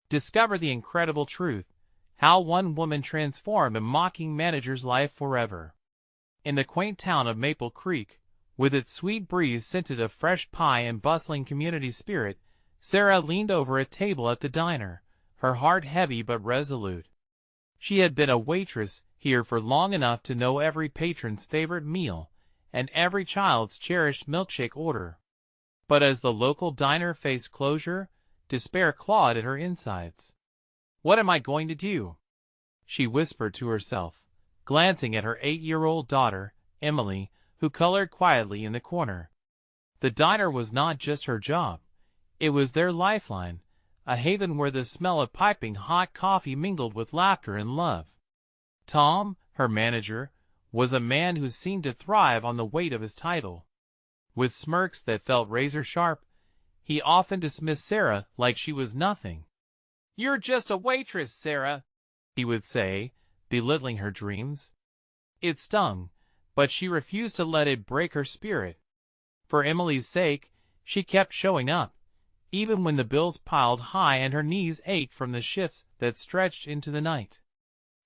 Discover the incredible truth, how one woman transformed a mocking manager's life forever. In the quaint town of Maple Creek, with its sweet breeze scented of fresh pie and bustling community spirit, Sarah leaned over a table at the diner, her heart heavy but resolute. She had been a waitress here for long enough to know every patron's favorite meal and every child's cherished milkshake order. But as the local diner faced closure, despair clawed at her insides. "What am I going to do?" she whispered to herself, glancing at her 8-year-old daughter, Emily, who colored quietly in the corner. The diner was not just her job. It was their lifeline, a haven where the smell of piping hot coffee mingled with laughter and love. Tom, her manager, was a man who seemed to thrive on the weight of his title. With smirks that felt razor-sharp, he often dismissed Sarah like she was nothing. "You're just a waitress, Sarah," he would say, belittling her dreams. It stung, but she refused to let it break her spirit. For Emily's sake, she kept showing up, even when the bills piled high and her knees ached from the shifts that stretched into the night.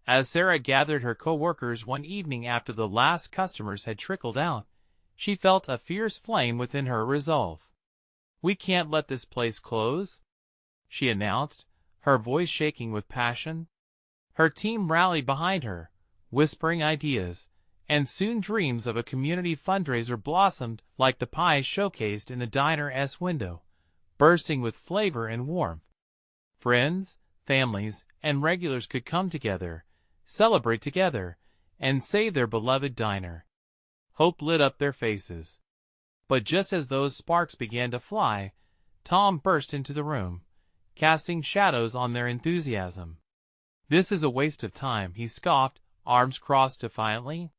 As Sarah gathered her co-workers one evening after the last customers had trickled out, she felt a fierce flame within her resolve. "We can't let this place close," she announced, her voice shaking with passion. Her team rallied behind her, whispering ideas, and soon dreams of a community fundraiser blossomed like the pie showcased in the diner's window, bursting with flavor and warmth. Friends, families, and regulars could come together, celebrate together, and save their beloved diner. Hope lit up their faces. But just as those sparks began to fly, Tom burst into the room, casting shadows on their enthusiasm. "This is a waste of time," he scoffed, arms crossed defiantly.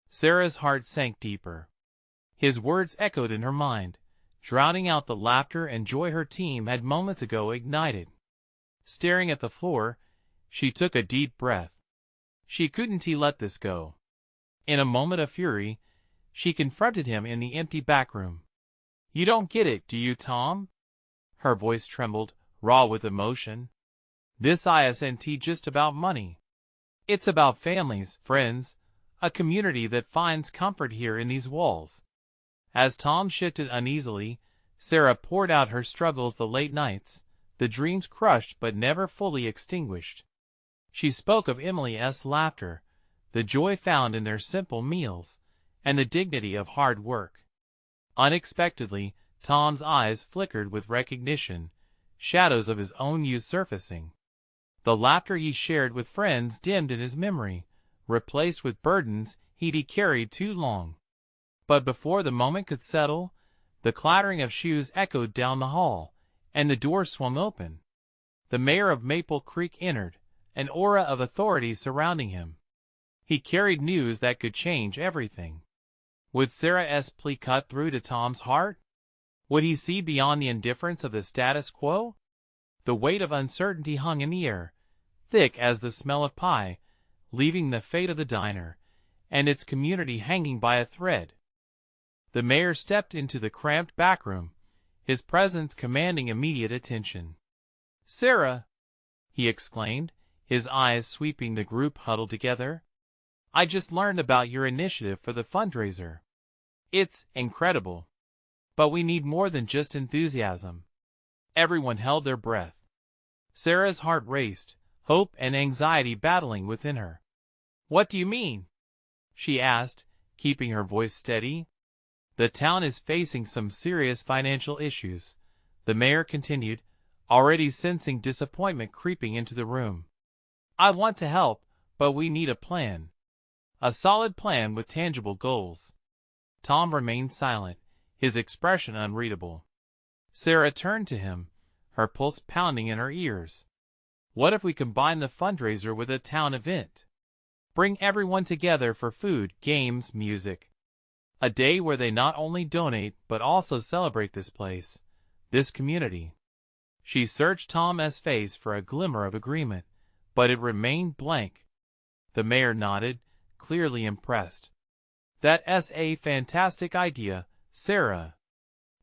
Sarah's heart sank deeper. His words echoed in her mind, drowning out the laughter and joy her team had moments ago ignited. Staring at the floor, she took a deep breath. She couldn't let this go. In a moment of fury, she confronted him in the empty backroom. "You don't get it, do you, Tom?" Her voice trembled, raw with emotion. "This isn't just about money. It's about families, friends, a community that finds comfort here in these walls." As Tom shifted uneasily, Sarah poured out her struggles, the late nights, the dreams crushed but never fully extinguished. She spoke of Emily's laughter, the joy found in their simple meals, and the dignity of hard work. Unexpectedly, Tom's eyes flickered with recognition, shadows of his own youth surfacing. The laughter he shared with friends dimmed in his memory, replaced with burdens he'd carried too long. But before the moment could settle, the clattering of shoes echoed down the hall, and the door swung open. The mayor of Maple Creek entered, an aura of authority surrounding him. He carried news that could change everything. Would Sarah's plea cut through to Tom's heart? Would he see beyond the indifference of the status quo? The weight of uncertainty hung in the air, thick as the smell of pie, leaving the fate of the diner and its community hanging by a thread. The mayor stepped into the cramped backroom, his presence commanding immediate attention. "Sarah," he exclaimed, his eyes sweeping the group huddled together, "I just learned about your initiative for the fundraiser. It's incredible. But we need more than just enthusiasm." Everyone held their breath. Sarah's heart raced, hope and anxiety battling within her. "What do you mean?" she asked, keeping her voice steady. "The town is facing some serious financial issues," the mayor continued, already sensing disappointment creeping into the room. "I want to help, but we need a plan. A solid plan with tangible goals." Tom remained silent, his expression unreadable. Sarah turned to him, her pulse pounding in her ears. "What if we combine the fundraiser with a town event? Bring everyone together for food, games, music. A day where they not only donate but also celebrate this place, this community." She searched Tom's face for a glimmer of agreement, but it remained blank. The mayor nodded, clearly impressed. "That's a fantastic idea, Sarah.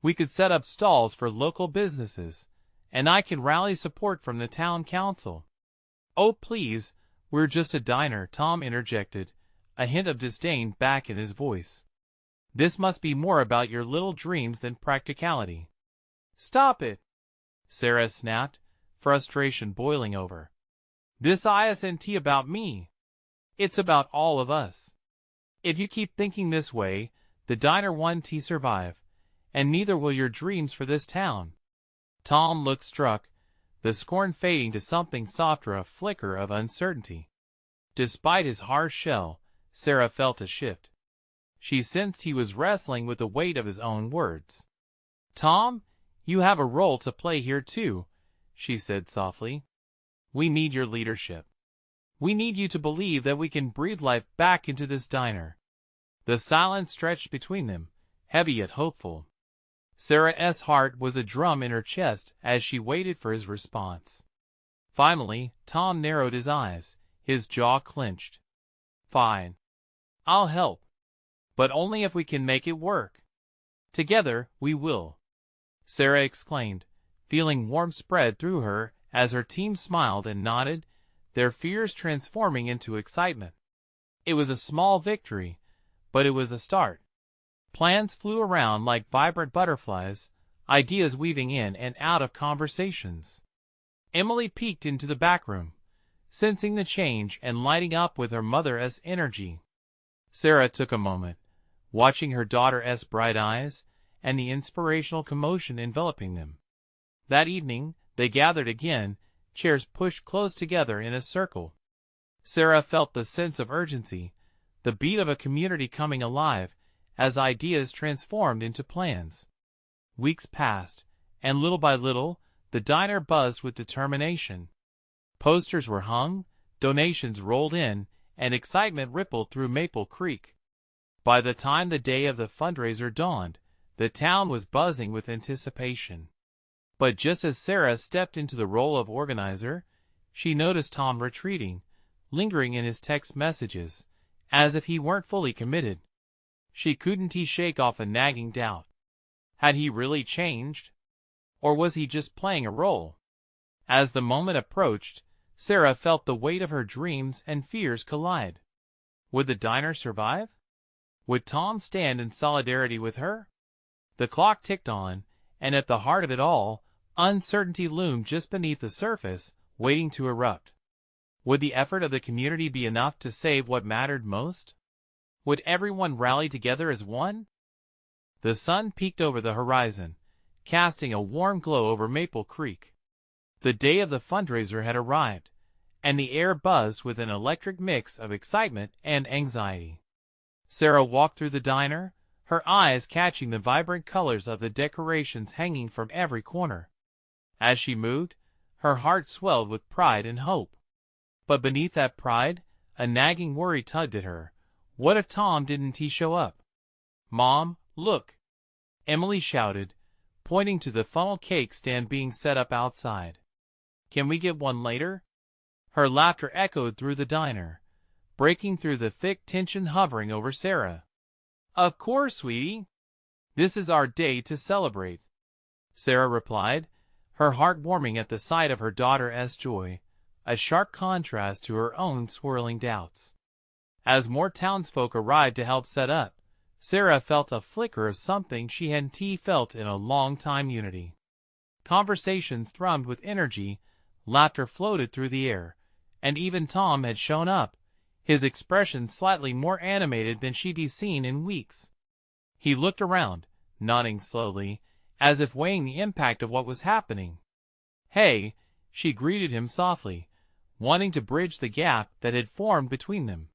We could set up stalls for local businesses, and I can rally support from the town council." "Oh, please, we're just a diner," Tom interjected, a hint of disdain back in his voice. "This must be more about your little dreams than practicality." "Stop it," Sarah snapped, frustration boiling over. "This isn't about me. It's about all of us. If you keep thinking this way, the diner won't survive, and neither will your dreams for this town." Tom looked struck, the scorn fading to something softer, a flicker of uncertainty. Despite his harsh shell, Sarah felt a shift. She sensed he was wrestling with the weight of his own words. "Tom, you have a role to play here too," she said softly. "We need your leadership. We need you to believe that we can breathe life back into this diner." The silence stretched between them, heavy yet hopeful. Sarah's heart was a drum in her chest as she waited for his response. Finally, Tom narrowed his eyes, his jaw clenched. "Fine. I'll help. But only if we can make it work. Together, we will," Sarah exclaimed, feeling warmth spread through her as her team smiled and nodded, their fears transforming into excitement. It was a small victory, but it was a start. Plans flew around like vibrant butterflies, ideas weaving in and out of conversations. Emily peeked into the back room, sensing the change and lighting up with her mother's energy. Sarah took a moment, watching her daughter's bright eyes and the inspirational commotion enveloping them. That evening, they gathered again, chairs pushed close together in a circle. Sarah felt the sense of urgency, the beat of a community coming alive, as ideas transformed into plans. Weeks passed, and little by little, the diner buzzed with determination. Posters were hung, donations rolled in, and excitement rippled through Maple Creek. By the time the day of the fundraiser dawned, the town was buzzing with anticipation. But just as Sarah stepped into the role of organizer, she noticed Tom retreating, lingering in his text messages, as if he weren't fully committed. She couldn't shake off a nagging doubt. Had he really changed? Or was he just playing a role? As the moment approached, Sarah felt the weight of her dreams and fears collide. Would the diner survive? Would Tom stand in solidarity with her? The clock ticked on, and at the heart of it all, uncertainty loomed just beneath the surface, waiting to erupt. Would the effort of the community be enough to save what mattered most? Would everyone rally together as one? The sun peeked over the horizon, casting a warm glow over Maple Creek. The day of the fundraiser had arrived, and the air buzzed with an electric mix of excitement and anxiety. Sarah walked through the diner, her eyes catching the vibrant colors of the decorations hanging from every corner. As she moved, her heart swelled with pride and hope. But beneath that pride, a nagging worry tugged at her. What if Tom didn't show up? "Mom, look!" Emily shouted, pointing to the funnel cake stand being set up outside. "Can we get one later?" Her laughter echoed through the diner, breaking through the thick tension hovering over Sarah. "Of course, sweetie. This is our day to celebrate," Sarah replied, her heart warming at the sight of her daughter's joy, a sharp contrast to her own swirling doubts. As more townsfolk arrived to help set up, Sarah felt a flicker of something she hadn't felt in a long time: unity. Conversations thrummed with energy, laughter floated through the air, and even Tom had shown up, his expression slightly more animated than she'd seen in weeks. He looked around, nodding slowly, as if weighing the impact of what was happening. "Hey," she greeted him softly, wanting to bridge the gap that had formed between them.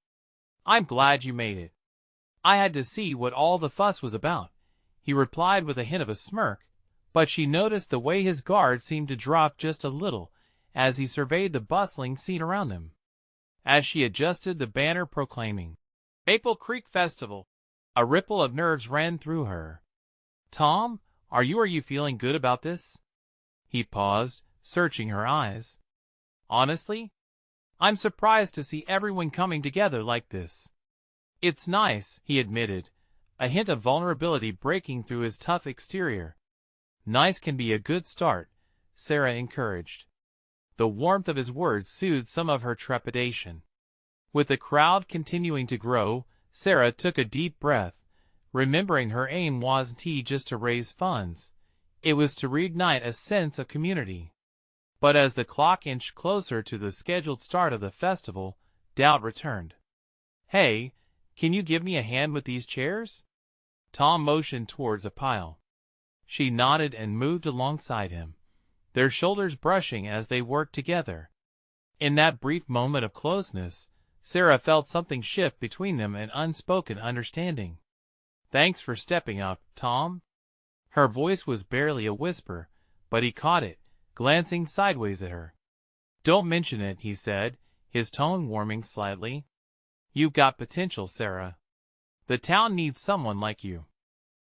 "I'm glad you made it. I had to see what all the fuss was about," he replied with a hint of a smirk, but she noticed the way his guard seemed to drop just a little as he surveyed the bustling scene around them. As she adjusted the banner proclaiming, "Maple Creek Festival," a ripple of nerves ran through her. "Tom, are you feeling good about this?" He paused, searching her eyes. "Honestly, I'm surprised to see everyone coming together like this." "It's nice," he admitted, a hint of vulnerability breaking through his tough exterior. "Nice can be a good start," Sarah encouraged. The warmth of his words soothed some of her trepidation. With the crowd continuing to grow, Sarah took a deep breath, remembering her aim wasn't just to raise funds. It was to reignite a sense of community. But as the clock inched closer to the scheduled start of the festival, doubt returned. "Hey, can you give me a hand with these chairs?" Tom motioned towards a pile. She nodded and moved alongside him, their shoulders brushing as they worked together. In that brief moment of closeness, Sarah felt something shift between them, an unspoken understanding. "Thanks for stepping up, Tom." Her voice was barely a whisper, but he caught it, glancing sideways at her. "Don't mention it," he said, his tone warming slightly. "You've got potential, Sarah. The town needs someone like you."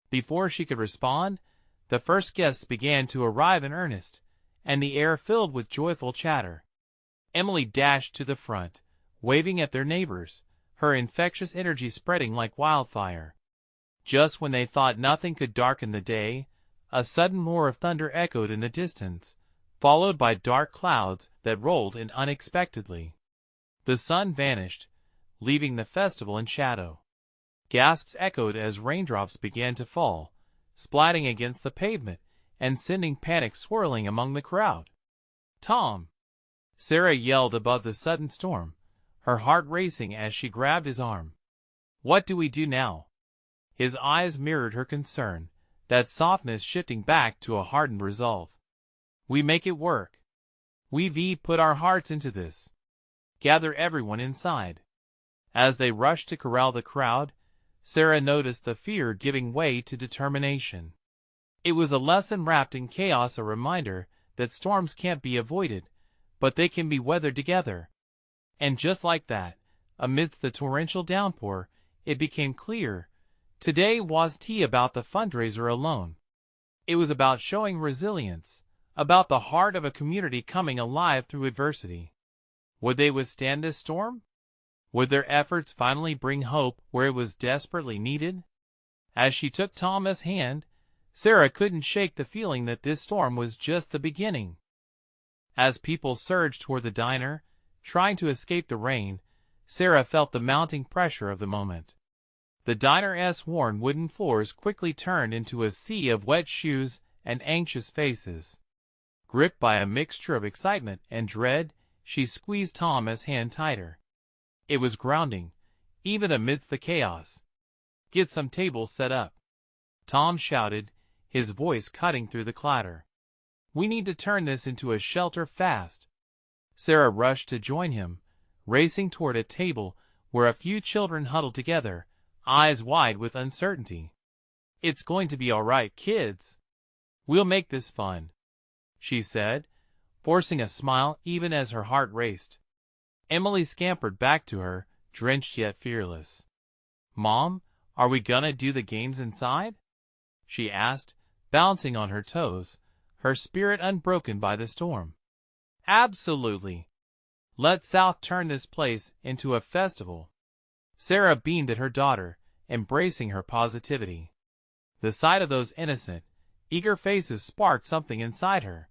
Before she could respond, the first guests began to arrive in earnest, and the air filled with joyful chatter. Emily dashed to the front, waving at their neighbors, her infectious energy spreading like wildfire. Just when they thought nothing could darken the day, a sudden roar of thunder echoed in the distance, followed by dark clouds that rolled in unexpectedly. The sun vanished, leaving the festival in shadow. Gasps echoed as raindrops began to fall, splatting against the pavement and sending panic swirling among the crowd. "Tom!" Sarah yelled above the sudden storm, her heart racing as she grabbed his arm. "What do we do now?" His eyes mirrored her concern, that softness shifting back to a hardened resolve. "We make it work. We've put our hearts into this. Gather everyone inside." As they rushed to corral the crowd, Sarah noticed the fear giving way to determination. It was a lesson wrapped in chaos, a reminder that storms can't be avoided, but they can be weathered together. And just like that, amidst the torrential downpour, it became clear, today wasn't about the fundraiser alone. It was about showing resilience, about the heart of a community coming alive through adversity. Would they withstand this storm? Would their efforts finally bring hope where it was desperately needed? As she took Tom's hand, Sarah couldn't shake the feeling that this storm was just the beginning. As people surged toward the diner, trying to escape the rain, Sarah felt the mounting pressure of the moment. The diner's worn wooden floors quickly turned into a sea of wet shoes and anxious faces. Gripped by a mixture of excitement and dread, she squeezed Tom's hand tighter. It was grounding, even amidst the chaos. "Get some tables set up," Tom shouted, his voice cutting through the clatter. "We need to turn this into a shelter fast." Sarah rushed to join him, racing toward a table where a few children huddled together, eyes wide with uncertainty. "It's going to be all right, kids. We'll make this fun," she said, forcing a smile even as her heart raced. Emily scampered back to her, drenched yet fearless. "Mom, are we gonna do the games inside?" she asked, bouncing on her toes, her spirit unbroken by the storm. "Absolutely. Let South turn this place into a festival." Sarah beamed at her daughter, embracing her positivity. The sight of those innocent, eager faces sparked something inside her.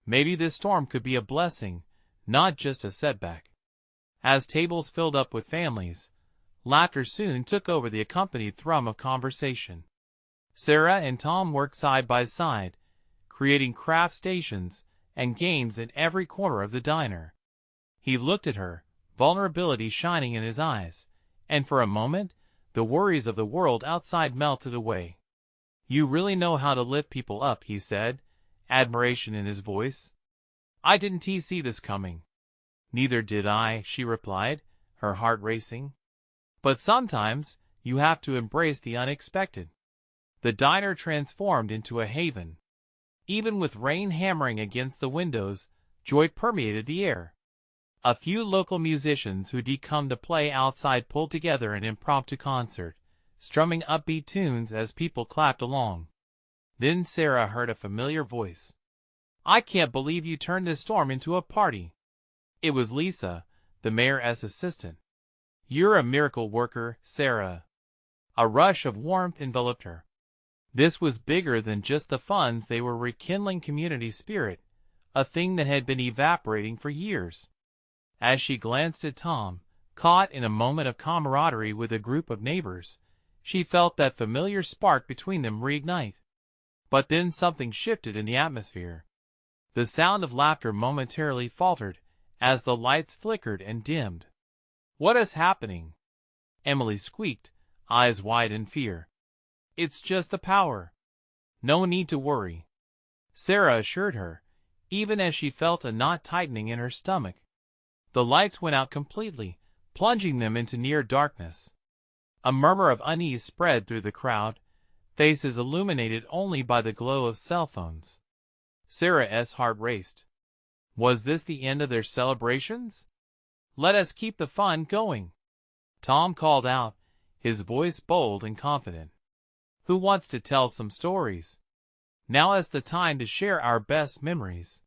Maybe this storm could be a blessing, not just a setback. As tables filled up with families, laughter soon took over the accompanied thrum of conversation. Sarah and Tom worked side by side, creating craft stations and games in every corner of the diner. He looked at her, vulnerability shining in his eyes, and for a moment, the worries of the world outside melted away. "You really know how to lift people up," he said, admiration in his voice. "I didn't see this coming." "Neither did I," she replied, her heart racing. "But sometimes, you have to embrace the unexpected." The diner transformed into a haven. Even with rain hammering against the windows, joy permeated the air. A few local musicians who'd come to play outside pulled together an impromptu concert, strumming upbeat tunes as people clapped along. Then Sarah heard a familiar voice. "I can't believe you turned this storm into a party." It was Lisa, the mayor's assistant. "You're a miracle worker, Sarah." A rush of warmth enveloped her. This was bigger than just the funds, they were rekindling community spirit, a thing that had been evaporating for years. As she glanced at Tom, caught in a moment of camaraderie with a group of neighbors, she felt that familiar spark between them reignite. But then something shifted in the atmosphere. The sound of laughter momentarily faltered as the lights flickered and dimmed. "What is happening?" Emily squeaked, eyes wide in fear. "It's just the power. No need to worry," Sarah assured her, even as she felt a knot tightening in her stomach. The lights went out completely, plunging them into near darkness. A murmur of unease spread through the crowd, faces illuminated only by the glow of cell phones. Sarah's heart raced. Was this the end of their celebrations? "Let us keep the fun going," Tom called out, his voice bold and confident. "Who wants to tell some stories? Now is the time to share our best memories."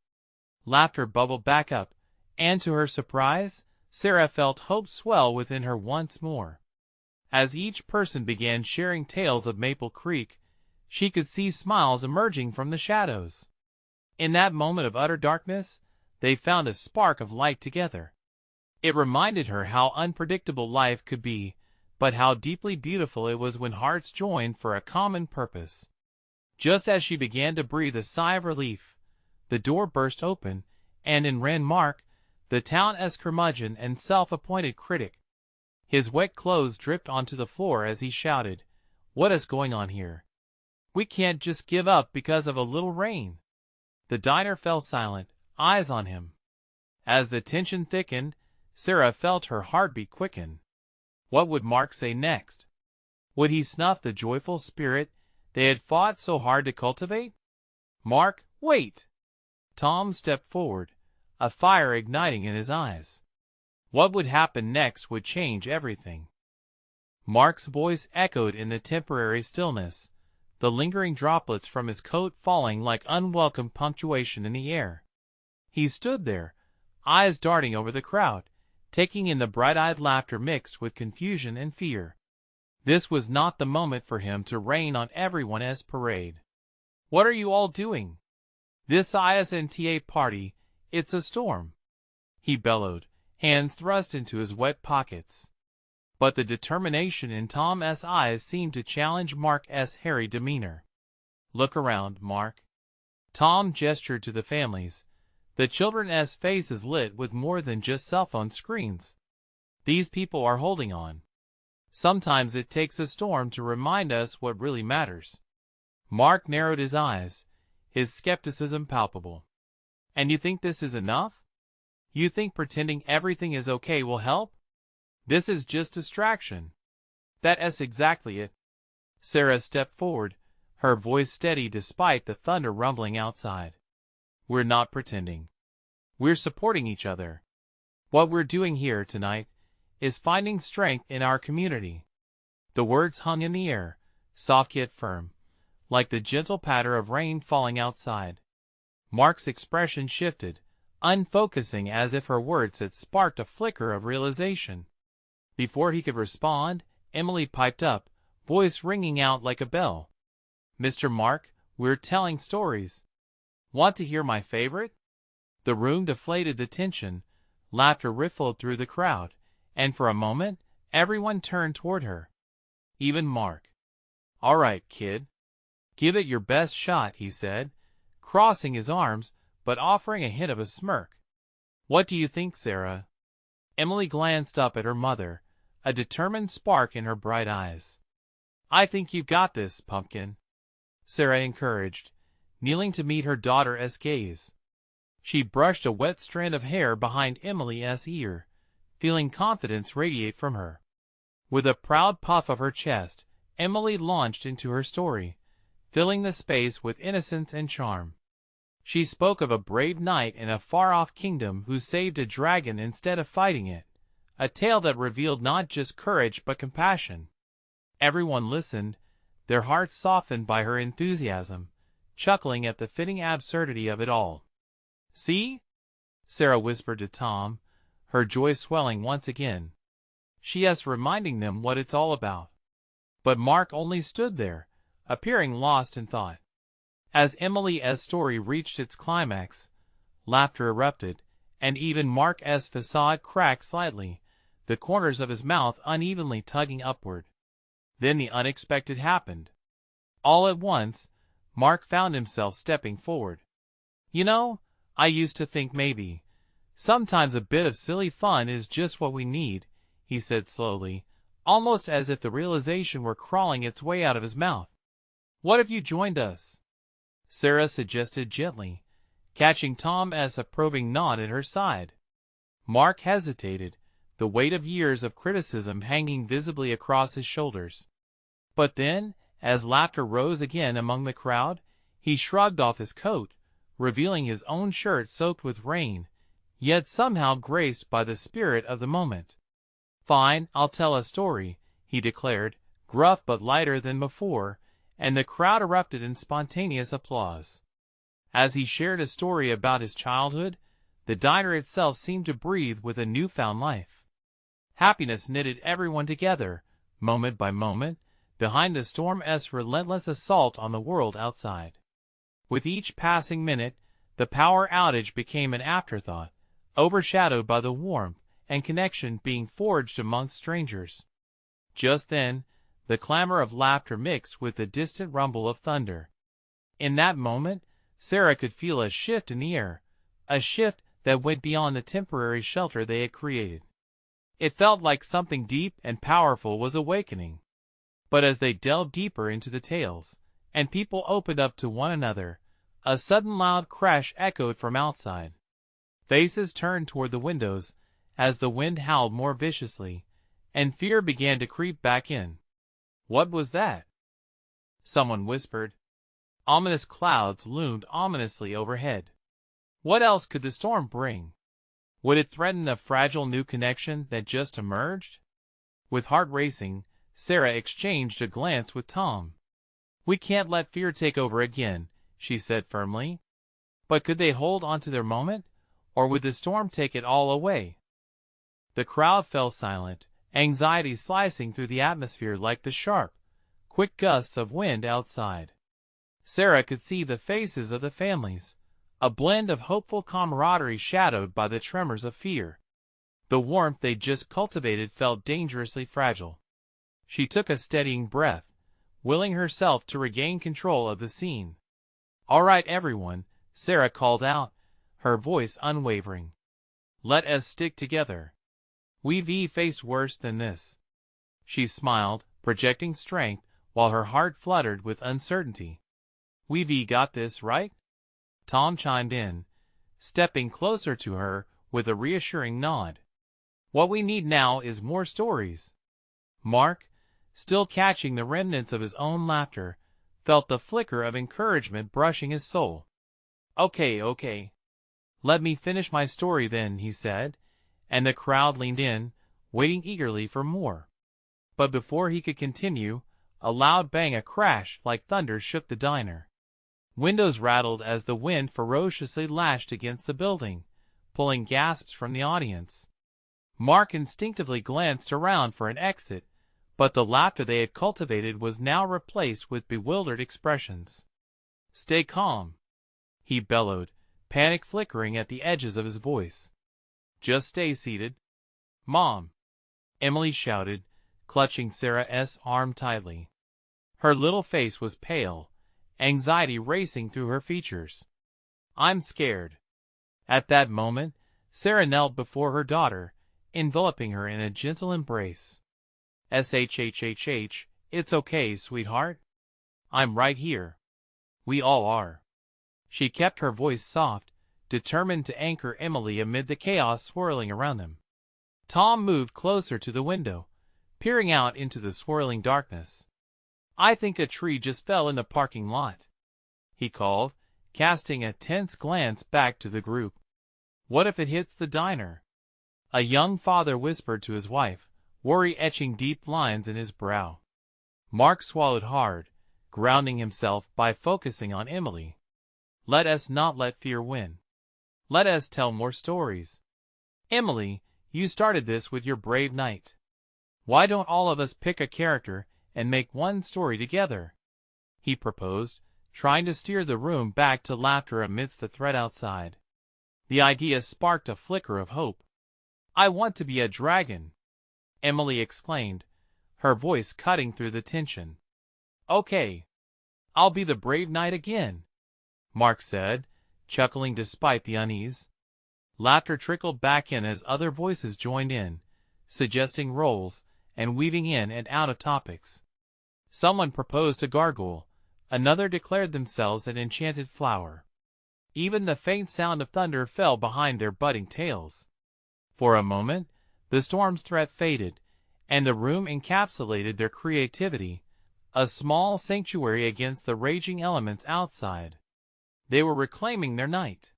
Laughter bubbled back up, and to her surprise, Sarah felt hope swell within her once more. As each person began sharing tales of Maple Creek, she could see smiles emerging from the shadows. In that moment of utter darkness, they found a spark of light together. It reminded her how unpredictable life could be, but how deeply beautiful it was when hearts joined for a common purpose. Just as she began to breathe a sigh of relief, the door burst open, and in ran Mark, the town's curmudgeon and self-appointed critic. His wet clothes dripped onto the floor as he shouted, "What is going on here? We can't just give up because of a little rain." The diner fell silent, eyes on him. As the tension thickened, Sarah felt her heartbeat quicken. What would Mark say next? Would he snuff the joyful spirit they had fought so hard to cultivate? "Mark, wait!" Tom stepped forward, a fire igniting in his eyes. What would happen next would change everything. Mark's voice echoed in the temporary stillness, the lingering droplets from his coat falling like unwelcome punctuation in the air. He stood there, eyes darting over the crowd, taking in the bright-eyed laughter mixed with confusion and fear. This was not the moment for him to rain on everyone as parade. "What are you all doing? This isn't party, it's a storm," he bellowed, hands thrust into his wet pockets. But the determination in Tom's eyes seemed to challenge Mark's hairy demeanor. "Look around, Mark." Tom gestured to the families, the children's faces lit with more than just cell phone screens. "These people are holding on. Sometimes it takes a storm to remind us what really matters." Mark narrowed his eyes, his skepticism palpable. "And you think this is enough? You think pretending everything is okay will help? This is just distraction." "That's exactly it." Sarah stepped forward, her voice steady despite the thunder rumbling outside. "We're not pretending. We're supporting each other. What we're doing here tonight is finding strength in our community." The words hung in the air, soft yet firm, like the gentle patter of rain falling outside. Mark's expression shifted, unfocusing as if her words had sparked a flicker of realization. Before he could respond, Emily piped up, voice ringing out like a bell. "Mr. Mark, we're telling stories. Want to hear my favorite?" The room deflated the tension, laughter riffled through the crowd, and for a moment, everyone turned toward her. Even Mark. "All right, kid. Give it your best shot," he said, crossing his arms, but offering a hint of a smirk. "What do you think, Sarah?" Emily glanced up at her mother, a determined spark in her bright eyes. "I think you've got this, pumpkin," Sarah encouraged, kneeling to meet her daughter's gaze. She brushed a wet strand of hair behind Emily's ear, feeling confidence radiate from her. With a proud puff of her chest, Emily launched into her story, filling the space with innocence and charm. She spoke of a brave knight in a far-off kingdom who saved a dragon instead of fighting it, a tale that revealed not just courage but compassion. Everyone listened, their hearts softened by her enthusiasm, chuckling at the fitting absurdity of it all. "See?" Sarah whispered to Tom, her joy swelling once again. "She's reminding them what it's all about." But Mark only stood there, appearing lost in thought. As Emily's story reached its climax, Laughter erupted, and even Mark's facade cracked slightly, the corners of his mouth unevenly tugging upward. Then the unexpected happened. All at once, Mark found himself stepping forward. "You know, I used to think maybe sometimes a bit of silly fun is just what we need," he said slowly, almost as if the realization were crawling its way out of his mouth. "What if you joined us?" Sarah suggested gently, catching Tom's approving nod at her side. Mark hesitated, the weight of years of criticism hanging visibly across his shoulders. But then, as laughter rose again among the crowd, he shrugged off his coat, revealing his own shirt soaked with rain, yet somehow graced by the spirit of the moment. "Fine, I'll tell a story," he declared, gruff but lighter than before, and the crowd erupted in spontaneous applause. As he shared a story about his childhood, the diner itself seemed to breathe with a newfound life. Happiness knitted everyone together, moment by moment, behind the storm's relentless assault on the world outside. With each passing minute, the power outage became an afterthought, overshadowed by the warmth and connection being forged amongst strangers. Just then, the clamor of laughter mixed with the distant rumble of thunder. In that moment, Sarah could feel a shift in the air, a shift that went beyond the temporary shelter they had created. It felt like something deep and powerful was awakening. But as they delved deeper into the tales, and people opened up to one another, a sudden loud crash echoed from outside. Faces turned toward the windows as the wind howled more viciously, and fear began to creep back in. "What was that?" someone whispered. Ominous clouds loomed ominously overhead. What else could the storm bring? Would it threaten the fragile new connection that just emerged? With heart racing, Sarah exchanged a glance with Tom. "We can't let fear take over again," she said firmly. But could they hold on to their moment, or would the storm take it all away? The crowd fell silent, anxiety slicing through the atmosphere like the sharp, quick gusts of wind outside. Sarah could see the faces of the families, a blend of hopeful camaraderie shadowed by the tremors of fear. The warmth they'd just cultivated felt dangerously fragile. She took a steadying breath, willing herself to regain control of the scene. "All right, everyone," Sarah called out, her voice unwavering. "Let us stick together. We've faced worse than this." She smiled, projecting strength, while her heart fluttered with uncertainty. "We've got this, right?" Tom chimed in, stepping closer to her with a reassuring nod. "What we need now is more stories." Mark, still catching the remnants of his own laughter, felt the flicker of encouragement brushing his soul. Okay. Let me finish my story then," he said, and the crowd leaned in, waiting eagerly for more. But before he could continue, a loud bang, a crash like thunder shook the diner. Windows rattled as the wind ferociously lashed against the building, pulling gasps from the audience. Mark instinctively glanced around for an exit, but the laughter they had cultivated was now replaced with bewildered expressions. "Stay calm," he bellowed, panic flickering at the edges of his voice. "Just stay seated." "Mom!" Emily shouted, clutching Sarah's arm tightly. Her little face was pale, anxiety racing through her features. "I'm scared." At that moment, Sarah knelt before her daughter, enveloping her in a gentle embrace. "Shh, it's okay, sweetheart. I'm right here. We all are." She kept her voice soft, determined to anchor Emily amid the chaos swirling around them. Tom moved closer to the window, peering out into the swirling darkness. "I think a tree just fell in the parking lot," he called, casting a tense glance back to the group. "What if it hits the diner?" A young father whispered to his wife, worry etching deep lines in his brow. Mark swallowed hard, grounding himself by focusing on Emily. "Let us not let fear win. Let us tell more stories. Emily, you started this with your brave knight. Why don't all of us pick a character and make one story together?" he proposed, trying to steer the room back to laughter amidst the threat outside. The idea sparked a flicker of hope. "I want to be a dragon," Emily exclaimed, her voice cutting through the tension. "Okay. I'll be the brave knight again," Mark said, chuckling despite the unease. Laughter trickled back in as other voices joined in, suggesting roles and weaving in and out of topics. Someone proposed a gargoyle, another declared themselves an enchanted flower. Even the faint sound of thunder fell behind their budding tales. For a moment, the storm's threat faded, and the room encapsulated their creativity, a small sanctuary against the raging elements outside. They were reclaiming their night.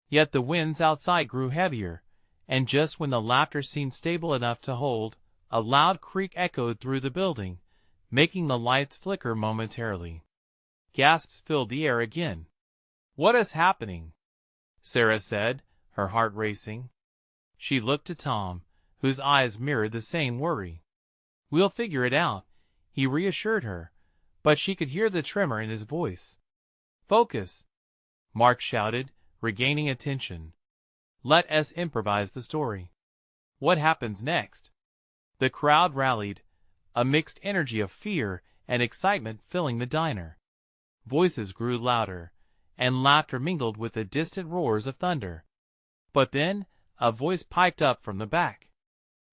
Yet the winds outside grew heavier, and just when the laughter seemed stable enough to hold, a loud creak echoed through the building, making the lights flicker momentarily. Gasps filled the air again. "What is happening?" Sarah said, her heart racing. She looked to Tom, whose eyes mirrored the same worry. "We'll figure it out," he reassured her, but she could hear the tremor in his voice. "Focus," Mark shouted, regaining attention. "Let us improvise the story. What happens next?" The crowd rallied, a mixed energy of fear and excitement filling the diner. Voices grew louder, and laughter mingled with the distant roars of thunder. But then, a voice piped up from the back.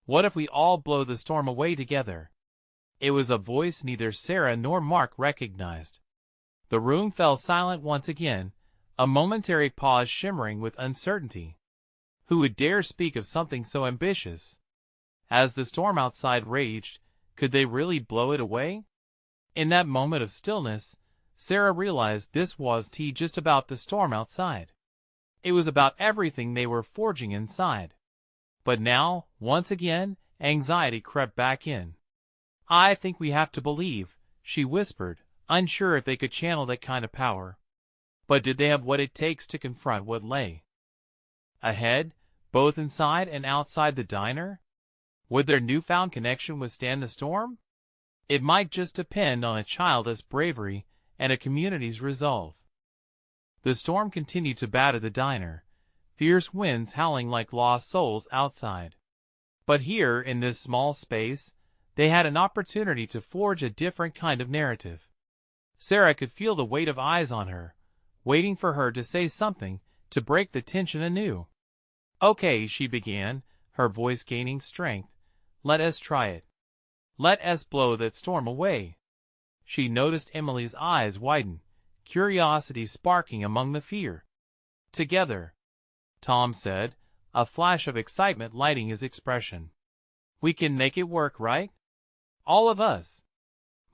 "What if we all blow the storm away together?" It was a voice neither Sarah nor Mark recognized. The room fell silent once again, a momentary pause shimmering with uncertainty. Who would dare speak of something so ambitious? As the storm outside raged, could they really blow it away? In that moment of stillness, Sarah realized this wasn't just about the storm outside. It was about everything they were forging inside. But now, once again, anxiety crept back in. "I think we have to believe," she whispered, unsure if they could channel that kind of power. But did they have what it takes to confront what lay ahead, both inside and outside the diner? Would their newfound connection withstand the storm? It might just depend on a child's bravery and a community's resolve. The storm continued to batter the diner, fierce winds howling like lost souls outside. But here, in this small space, they had an opportunity to forge a different kind of narrative. Sarah could feel the weight of eyes on her, waiting for her to say something to break the tension anew. "Okay," she began, her voice gaining strength. "Let us try it. Let us blow that storm away." She noticed Emily's eyes widen, curiosity sparking among the fear. "Together," Tom said, a flash of excitement lighting his expression. "We can make it work, right? All of us."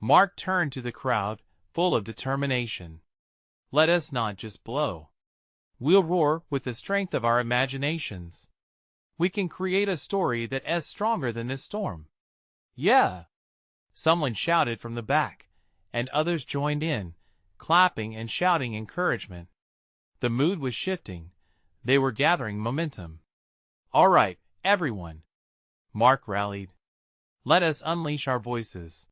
Mark turned to the crowd, full of determination. "Let us not just blow. We'll roar with the strength of our imaginations. We can create a story that is stronger than this storm." "Yeah!" someone shouted from the back, and others joined in, clapping and shouting encouragement. The mood was shifting. They were gathering momentum. "All right, everyone," Mark rallied. "Let us unleash our voices.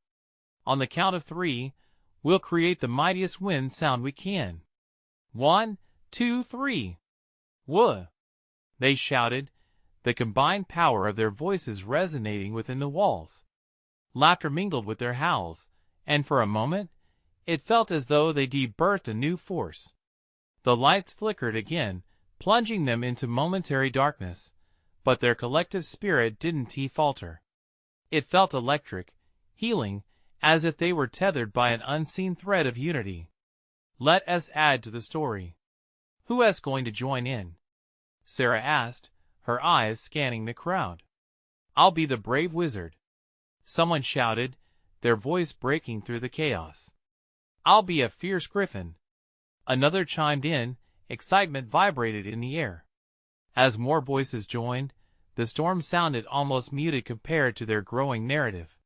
On the count of 3, we'll create the mightiest wind sound we can. 1, 2, 3. Whoa!" They shouted, the combined power of their voices resonating within the walls. Laughter mingled with their howls, and for a moment, it felt as though they birthed a new force. The lights flickered again, plunging them into momentary darkness, but their collective spirit didn't falter. It felt electric, healing, as if they were tethered by an unseen thread of unity. "Let us add to the story. Who is going to join in?" Sarah asked, her eyes scanning the crowd. "I'll be the brave wizard," someone shouted, their voice breaking through the chaos. "I'll be a fierce griffin," another chimed in, excitement vibrated in the air. As more voices joined, the storm sounded almost muted compared to their growing narrative.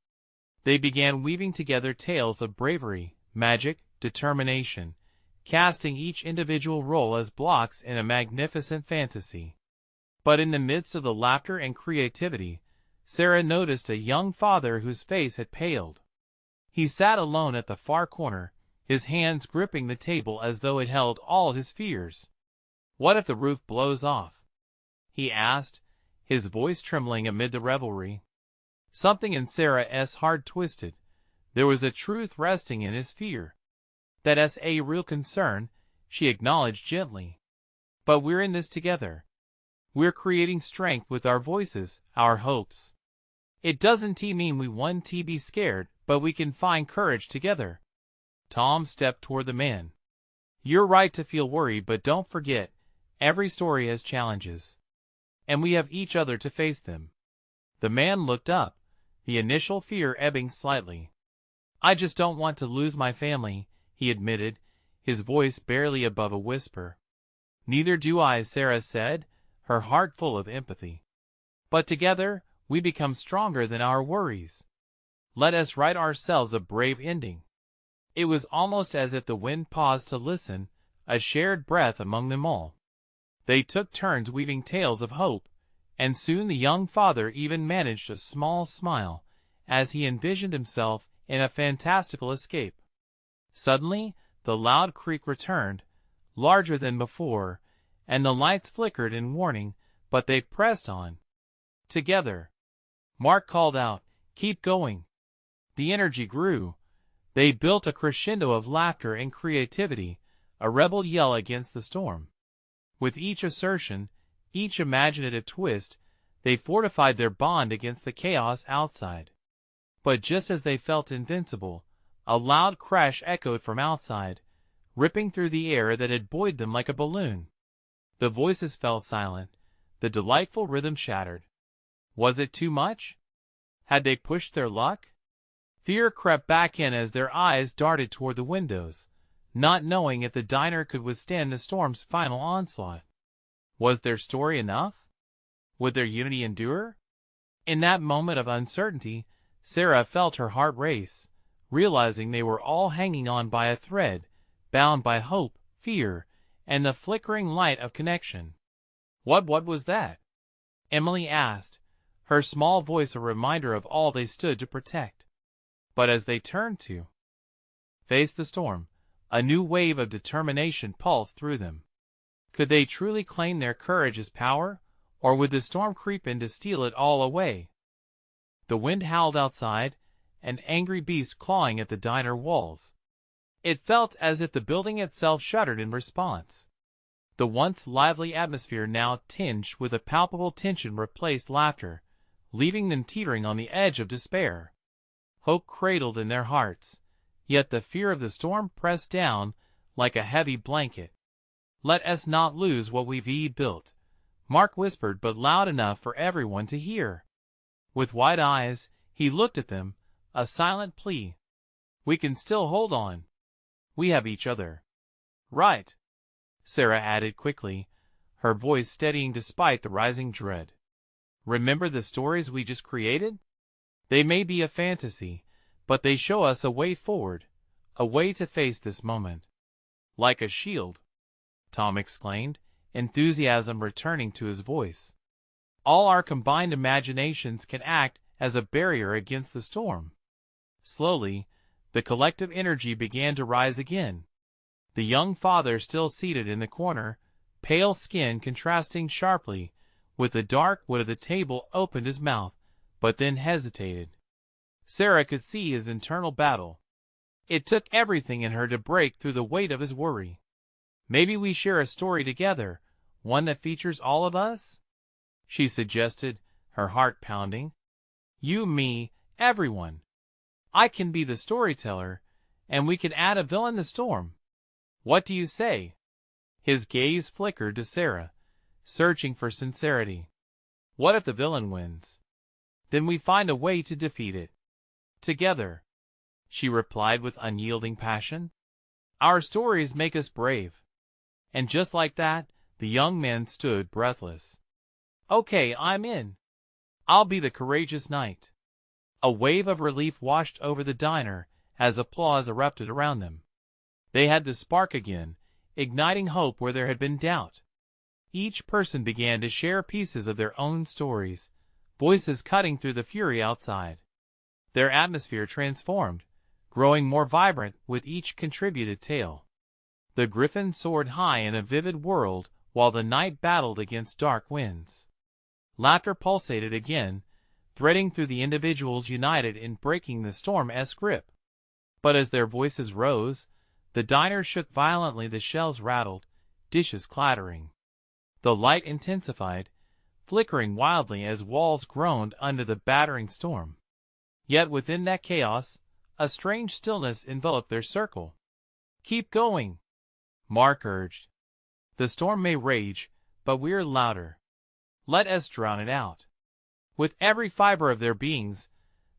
They began weaving together tales of bravery, magic, determination, casting each individual role as blocks in a magnificent fantasy. But in the midst of the laughter and creativity, Sarah noticed a young father whose face had paled. He sat alone at the far corner, his hands gripping the table as though it held all his fears. What if the roof blows off? He asked, his voice trembling amid the revelry. Something in Sarah's heart twisted. There was a truth resting in his fear. That's a real concern, she acknowledged gently. But we're in this together. We're creating strength with our voices, our hopes. It doesn't mean we want to be scared, but we can find courage together. Tom stepped toward the man. You're right to feel worried, but don't forget, every story has challenges. And we have each other to face them. The man looked up, the initial fear ebbing slightly. I just don't want to lose my family, he admitted, his voice barely above a whisper. Neither do I, Sarah said, her heart full of empathy. But together, we become stronger than our worries. Let us write ourselves a brave ending. It was almost as if the wind paused to listen, a shared breath among them all. They took turns weaving tales of hope, and soon the young father even managed a small smile, as he envisioned himself in a fantastical escape. Suddenly, the loud creak returned, larger than before, and the lights flickered in warning, but they pressed on. Together. Mark called out, "Keep going." The energy grew. They built a crescendo of laughter and creativity, a rebel yell against the storm. With each assertion, each imaginative twist, they fortified their bond against the chaos outside. But just as they felt invincible, a loud crash echoed from outside, ripping through the air that had buoyed them like a balloon. The voices fell silent, the delightful rhythm shattered. Was it too much? Had they pushed their luck? Fear crept back in as their eyes darted toward the windows, not knowing if the diner could withstand the storm's final onslaught. Was their story enough? Would their unity endure? In that moment of uncertainty, Sarah felt her heart race, realizing they were all hanging on by a thread, bound by hope, fear, and the flickering light of connection. What was that? Emily asked, her small voice a reminder of all they stood to protect. But as they turned to face the storm, a new wave of determination pulsed through them. Could they truly claim their courage as power, or would the storm creep in to steal it all away? The wind howled outside, an angry beast clawing at the diner walls. It felt as if the building itself shuddered in response. The once lively atmosphere now tinged with a palpable tension replaced laughter, leaving them teetering on the edge of despair. Hope cradled in their hearts, yet the fear of the storm pressed down like a heavy blanket. Let us not lose what we've built, Mark whispered, but loud enough for everyone to hear. With wide eyes, he looked at them, a silent plea. We can still hold on. We have each other. Right, Sarah added quickly, her voice steadying despite the rising dread. Remember the stories we just created? They may be a fantasy, but they show us a way forward, a way to face this moment. Like a shield, Tom exclaimed, enthusiasm returning to his voice. All our combined imaginations can act as a barrier against the storm. Slowly, the collective energy began to rise again. The young father, still seated in the corner, pale skin contrasting sharply with the dark wood of the table, opened his mouth, but then hesitated. Sarah could see his internal battle. It took everything in her to break through the weight of his worry. Maybe we share a story together, one that features all of us? She suggested, her heart pounding. You, me, everyone. I can be the storyteller, and we can add a villain the storm. What do you say? His gaze flickered to Sarah, searching for sincerity. What if the villain wins? Then we find a way to defeat it. Together, she replied with unyielding passion. Our stories make us brave. And just like that, the young man stood breathless. Okay, I'm in. I'll be the courageous knight. A wave of relief washed over the diner as applause erupted around them. They had the spark again, igniting hope where there had been doubt. Each person began to share pieces of their own stories, voices cutting through the fury outside. Their atmosphere transformed, growing more vibrant with each contributed tale. The griffin soared high in a vivid world while the night battled against dark winds. Laughter pulsated again, threading through the individuals united in breaking the storm's grip. But as their voices rose, the diner shook violently, the shelves rattled, dishes clattering. The light intensified, flickering wildly as walls groaned under the battering storm. Yet within that chaos, a strange stillness enveloped their circle. "Keep going," Mark urged. "The storm may rage, but we're louder. Let us drown it out." With every fiber of their beings,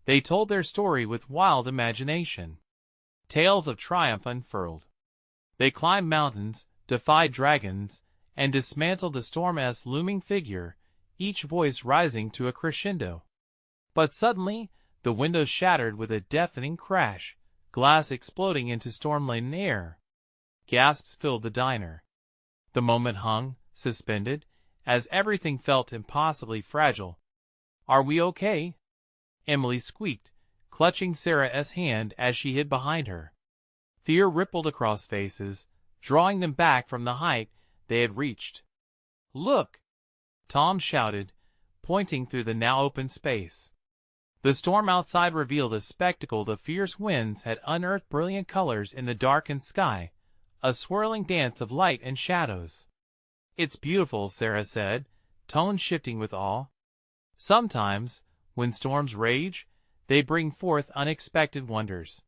they told their story with wild imagination. Tales of triumph unfurled. They climbed mountains, defied dragons, and dismantled the storm's looming figure, each voice rising to a crescendo. But suddenly, the windows shattered with a deafening crash, glass exploding into storm-laden air. Gasps filled the diner. The moment hung, suspended, as everything felt impossibly fragile. "Are we okay?" Emily squeaked, clutching Sarah's hand as she hid behind her. Fear rippled across faces, drawing them back from the height they had reached. "Look!" Tom shouted, pointing through the now open space. The storm outside revealed a spectacle. The fierce winds had unearthed brilliant colors in the darkened sky, a swirling dance of light and shadows. "It's beautiful," Sarah said, tone shifting with awe. "Sometimes, when storms rage, they bring forth unexpected wonders."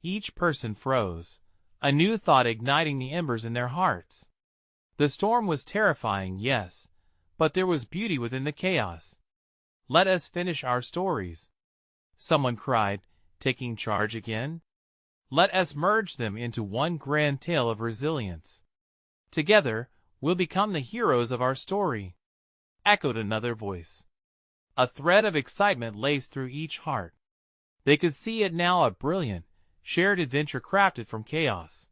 Each person froze, a new thought igniting the embers in their hearts. The storm was terrifying, yes, but there was beauty within the chaos. "Let us finish our stories," someone cried, taking charge again. "Let us merge them into one grand tale of resilience. Together, we'll become the heroes of our story," echoed another voice. A thread of excitement laced through each heart. They could see it now, a brilliant, shared adventure crafted from chaos.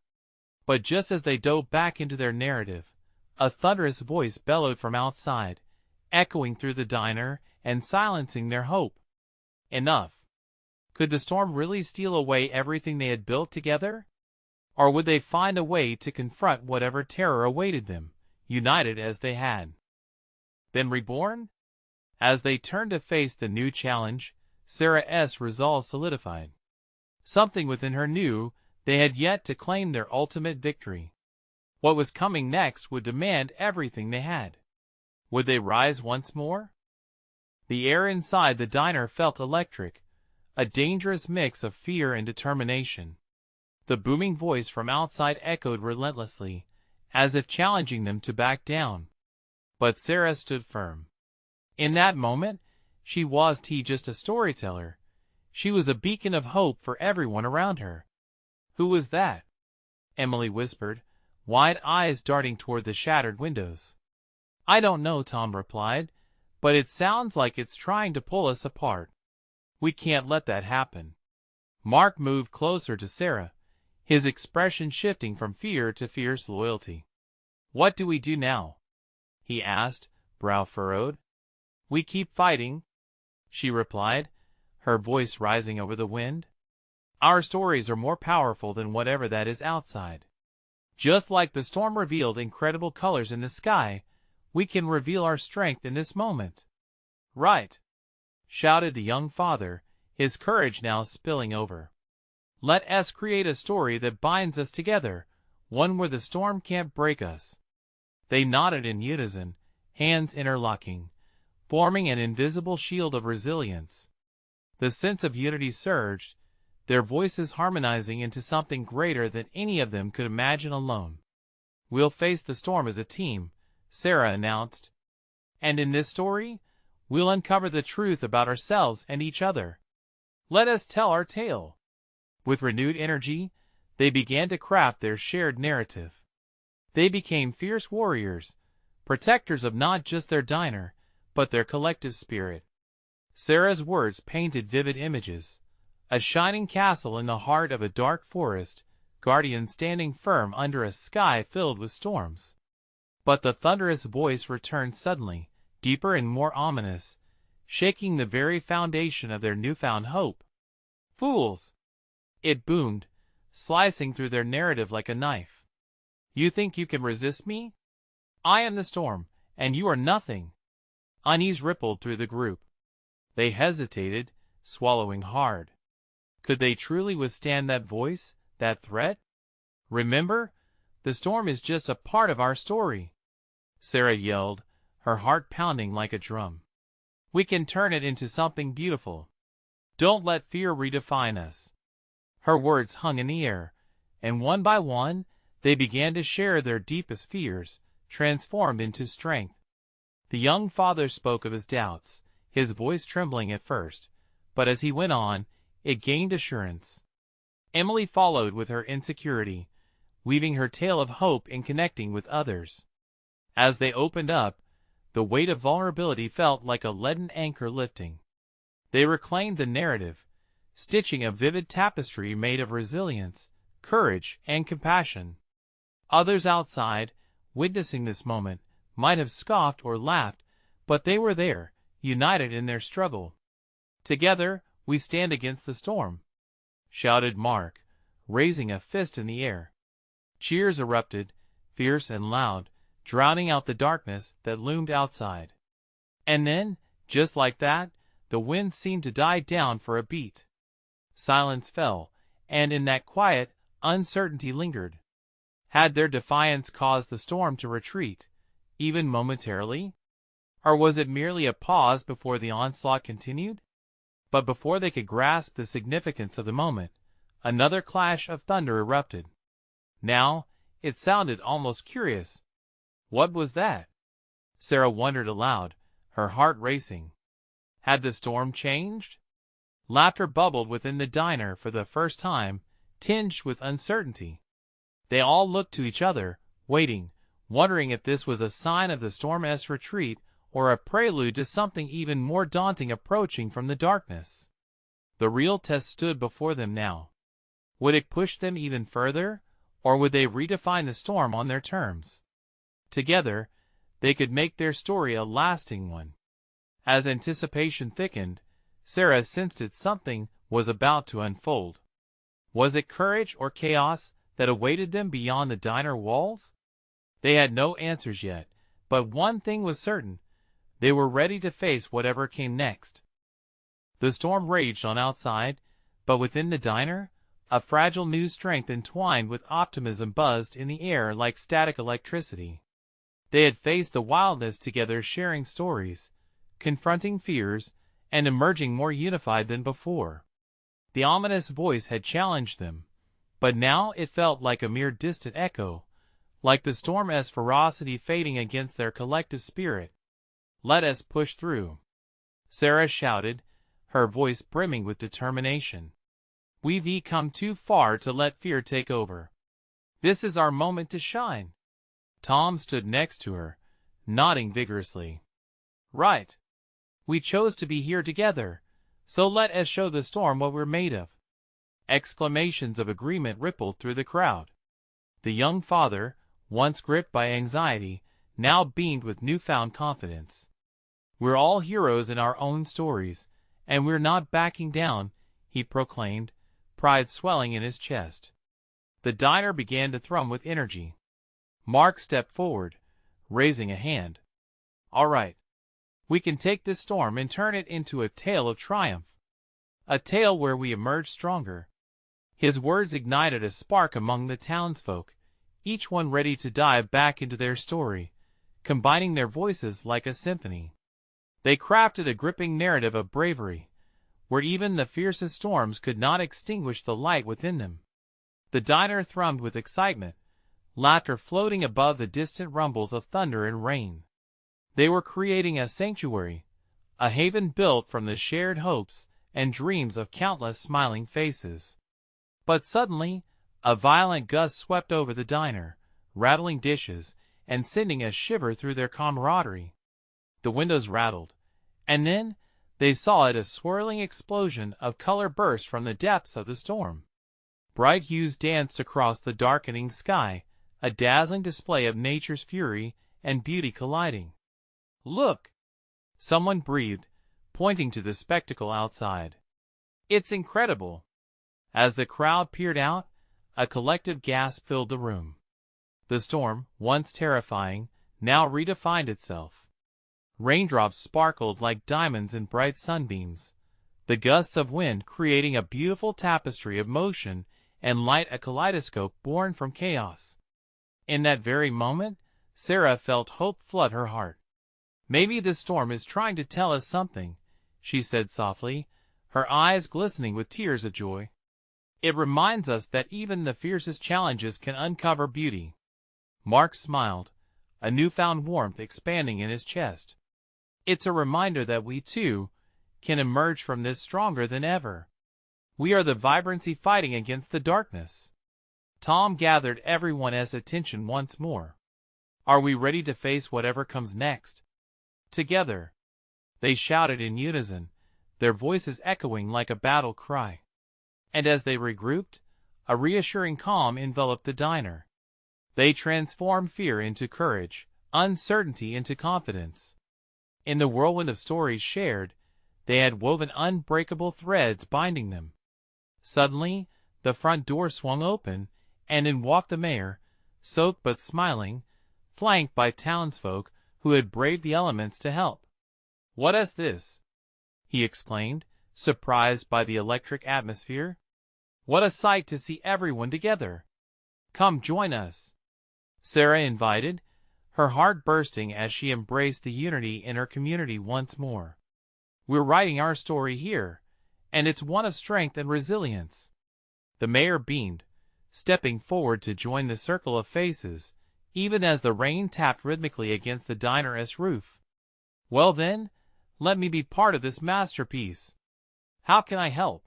But just as they dove back into their narrative, a thunderous voice bellowed from outside, echoing through the diner and silencing their hope. Enough. Could the storm really steal away everything they had built together? Or would they find a way to confront whatever terror awaited them, united as they had been reborn? As they turned to face the new challenge, Sarah's resolve solidified. Something within her knew they had yet to claim their ultimate victory. What was coming next would demand everything they had. Would they rise once more? The air inside the diner felt electric, a dangerous mix of fear and determination. The booming voice from outside echoed relentlessly, as if challenging them to back down. But Sarah stood firm. In that moment, she wasn't just a storyteller. She was a beacon of hope for everyone around her. "Who was that?" Emily whispered, wide eyes darting toward the shattered windows. "I don't know," Tom replied, "but it sounds like it's trying to pull us apart. We can't let that happen." Mark moved closer to Sarah, his expression shifting from fear to fierce loyalty. "What do we do now?" he asked, brow furrowed. "We keep fighting," she replied, her voice rising over the wind. "Our stories are more powerful than whatever that is outside. Just like the storm revealed incredible colors in the sky, we can reveal our strength in this moment." "Right," shouted the young father, his courage now spilling over. "Let us create a story that binds us together, one where the storm can't break us." They nodded in unison, hands interlocking, forming an invisible shield of resilience. The sense of unity surged, their voices harmonizing into something greater than any of them could imagine alone. "We'll face the storm as a team," Sarah announced. "And in this story, we'll uncover the truth about ourselves and each other. Let us tell our tale." With renewed energy, they began to craft their shared narrative. They became fierce warriors, protectors of not just their diner, but their collective spirit. Sarah's words painted vivid images, a shining castle in the heart of a dark forest, guardians standing firm under a sky filled with storms. But the thunderous voice returned suddenly, deeper and more ominous, shaking the very foundation of their newfound hope. "Fools!" it boomed, slicing through their narrative like a knife. "You think you can resist me? I am the storm, and you are nothing. Unease rippled through the group. They hesitated, swallowing hard. Could they truly withstand that voice, that threat? Remember, the storm is just a part of our story, Sarah yelled, her heart pounding like a drum. We can turn it into something beautiful. Don't let fear redefine us. Her words hung in the air, and one by one, they began to share their deepest fears, transformed into strength. The young father spoke of his doubts, his voice trembling at first, but as he went on, it gained assurance. Emily followed with her insecurity, weaving her tale of hope and connecting with others. As they opened up, the weight of vulnerability felt like a leaden anchor lifting. They reclaimed the narrative, stitching a vivid tapestry made of resilience, courage, and compassion. Others outside, witnessing this moment, might have scoffed or laughed, but they were there, united in their struggle. Together, we stand against the storm, shouted Mark, raising a fist in the air. Cheers erupted, fierce and loud, drowning out the darkness that loomed outside. And then, just like that, the wind seemed to die down for a beat. Silence fell, and in that quiet, uncertainty lingered. Had their defiance caused the storm to retreat, even momentarily? Or was it merely a pause before the onslaught continued? But before they could grasp the significance of the moment, another clash of thunder erupted. Now, it sounded almost curious. What was that? Sarah wondered aloud, her heart racing. Had the storm changed? Laughter bubbled within the diner for the first time, tinged with uncertainty. They all looked to each other, waiting, wondering if this was a sign of the storm's retreat or a prelude to something even more daunting approaching from the darkness. The real test stood before them now. Would it push them even further, or would they redefine the storm on their terms? Together, they could make their story a lasting one. As anticipation thickened, Sarah sensed that something was about to unfold. Was it courage or chaos that awaited them beyond the diner walls? They had no answers yet, but one thing was certain. They were ready to face whatever came next. The storm raged on outside, but within the diner, a fragile new strength entwined with optimism buzzed in the air like static electricity. They had faced the wildness together, sharing stories, confronting fears, and emerging more unified than before. The ominous voice had challenged them, but now it felt like a mere distant echo, like the storm's ferocity fading against their collective spirit. Let us push through, Sarah shouted, her voice brimming with determination. We've come too far to let fear take over. This is our moment to shine. Tom stood next to her, nodding vigorously. Right. We chose to be here together, so let us show the storm what we're made of. Exclamations of agreement rippled through the crowd. The young father, once gripped by anxiety, now beamed with newfound confidence. We're all heroes in our own stories, and we're not backing down, he proclaimed, pride swelling in his chest. The diner began to thrum with energy. Mark stepped forward, raising a hand. All right. We can take this storm and turn it into a tale of triumph. A tale where we emerge stronger. His words ignited a spark among the townsfolk, each one ready to dive back into their story, combining their voices like a symphony. They crafted a gripping narrative of bravery, where even the fiercest storms could not extinguish the light within them. The diner thrummed with excitement, laughter floating above the distant rumbles of thunder and rain. They were creating a sanctuary, a haven built from the shared hopes and dreams of countless smiling faces. But suddenly, a violent gust swept over the diner, rattling dishes and sending a shiver through their camaraderie. The windows rattled, and then they saw it, a swirling explosion of color burst from the depths of the storm. Bright hues danced across the darkening sky, a dazzling display of nature's fury and beauty colliding. Look! Someone breathed, pointing to the spectacle outside. It's incredible! As the crowd peered out, a collective gasp filled the room. The storm, once terrifying, now redefined itself. Raindrops sparkled like diamonds in bright sunbeams, the gusts of wind creating a beautiful tapestry of motion and light, a kaleidoscope born from chaos. In that very moment, Sarah felt hope flood her heart. "Maybe this storm is trying to tell us something," she said softly, her eyes glistening with tears of joy. "It reminds us that even the fiercest challenges can uncover beauty." Mark smiled, a newfound warmth expanding in his chest. "It's a reminder that we, too, can emerge from this stronger than ever. We are the vibrancy fighting against the darkness." Tom gathered everyone's attention once more. "Are we ready to face whatever comes next?" "Together," they shouted in unison, their voices echoing like a battle cry. And as they regrouped, a reassuring calm enveloped the diner. They transformed fear into courage, uncertainty into confidence. In the whirlwind of stories shared, they had woven unbreakable threads binding them. Suddenly, the front door swung open, and in walked the mayor, soaked but smiling, flanked by townsfolk who had braved the elements to help. "What is this?" he exclaimed, surprised by the electric atmosphere. "What a sight to see everyone together! Come join us," Sarah invited, her heart bursting as she embraced the unity in her community once more. "We're writing our story here, and it's one of strength and resilience." The mayor beamed, stepping forward to join the circle of faces, even as the rain tapped rhythmically against the diner's roof. "Well then, let me be part of this masterpiece. How can I help?"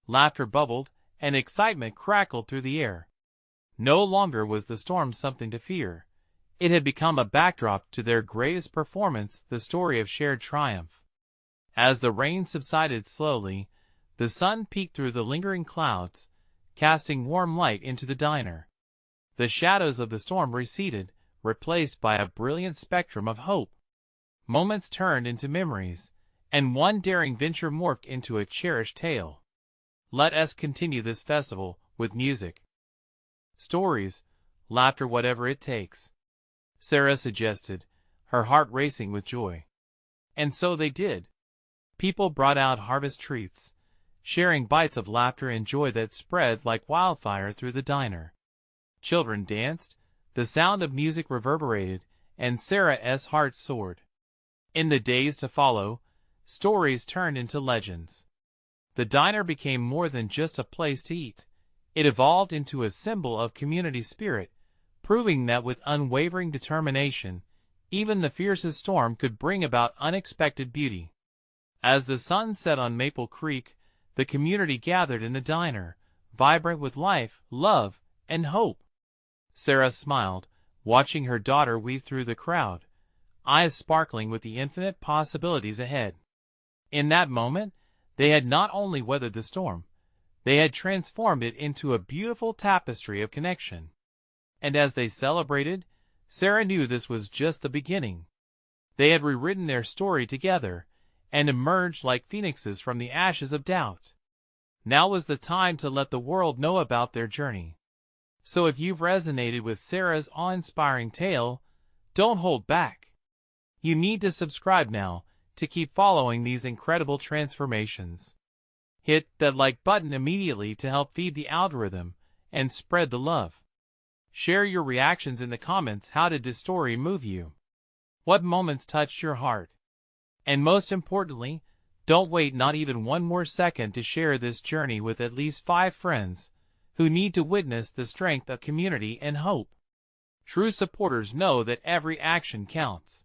Laughter bubbled, and excitement crackled through the air. No longer was the storm something to fear. It had become a backdrop to their greatest performance, the story of shared triumph. As the rain subsided slowly, the sun peeked through the lingering clouds, casting warm light into the diner. The shadows of the storm receded, replaced by a brilliant spectrum of hope. Moments turned into memories, and one daring venture morphed into a cherished tale. "Let us continue this festival with music. Stories, laughter, whatever it takes," Sarah suggested, her heart racing with joy. And so they did. People brought out harvest treats, sharing bites of laughter and joy that spread like wildfire through the diner. Children danced, the sound of music reverberated, and Sarah's heart soared. In the days to follow, stories turned into legends. The diner became more than just a place to eat. It evolved into a symbol of community spirit, proving that with unwavering determination, even the fiercest storm could bring about unexpected beauty. As the sun set on Maple Creek, the community gathered in the diner, vibrant with life, love, and hope. Sarah smiled, watching her daughter weave through the crowd, eyes sparkling with the infinite possibilities ahead. In that moment, they had not only weathered the storm, they had transformed it into a beautiful tapestry of connection. And as they celebrated, Sarah knew this was just the beginning. They had rewritten their story together, and emerged like phoenixes from the ashes of doubt. Now was the time to let the world know about their journey. So if you've resonated with Sarah's awe-inspiring tale, don't hold back. You need to subscribe now to keep following these incredible transformations. Hit that like button immediately to help feed the algorithm and spread the love. Share your reactions in the comments. How did this story move you? What moments touched your heart? And most importantly, don't wait not even one more second to share this journey with at least 5 friends who need to witness the strength of community and hope. True supporters know that every action counts.